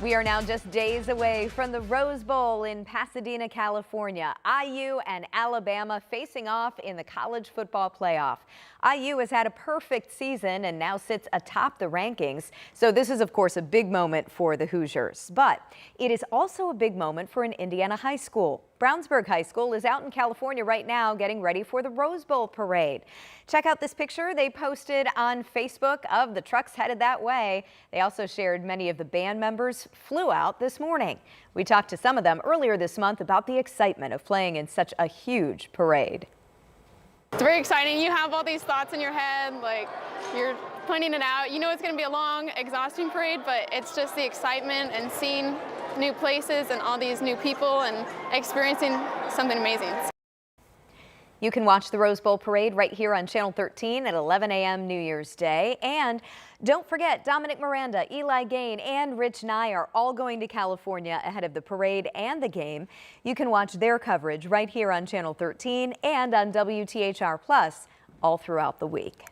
We are now just days away from the Rose Bowl in Pasadena, California. IU and Alabama facing off in the college football playoff. IU has had a perfect season and now sits atop the rankings. So this is, of course, a big moment for the Hoosiers. But it is also a big moment for an Indiana high school. Brownsburg High School is out in California right now getting ready for the Rose Bowl parade. Check out this picture they posted on Facebook of the trucks headed that way. They also shared many of the band members flew out this morning. We talked to some of them earlier this month about the excitement of playing in such a huge parade. It's very exciting. You have all these thoughts in your head, like you're planning it out. You know it's going to be a long, exhausting parade, but it's just the excitement and seeing new places and all these new people and experiencing something amazing. You can watch the Rose Bowl parade right here on Channel 13 at 11 a.m. New Year's Day. And don't forget, Dominic Miranda, Eli Gain, and Rich Nye are all going to California ahead of the parade and the game. You can watch their coverage right here on Channel 13 and on WTHR Plus all throughout the week.